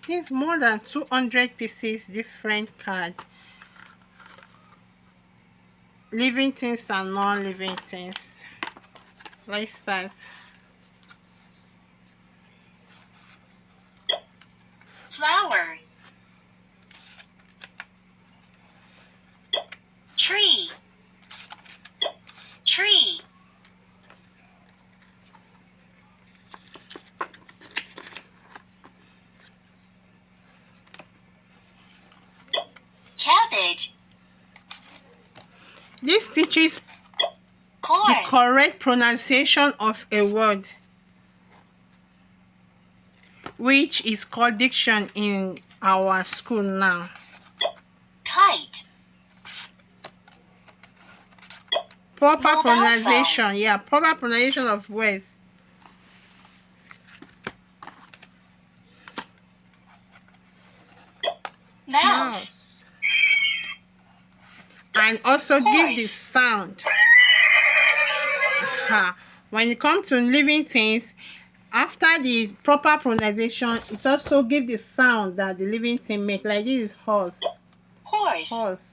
It's more than 200 pieces, different card. Living things and non-living things. Let's start. Flower. Tree. Tree. Cabbage. This teaches Corn. the correct pronunciation of a word, which is called diction in our school now. Kite. Proper Mobile pronunciation, phone. yeah, proper pronunciation of words. Mouse. And also give the Horse. sound. When it comes to living things, after the proper pronunciation, it also give the sound that the living thing make. Like this is horse. Horse. Horse.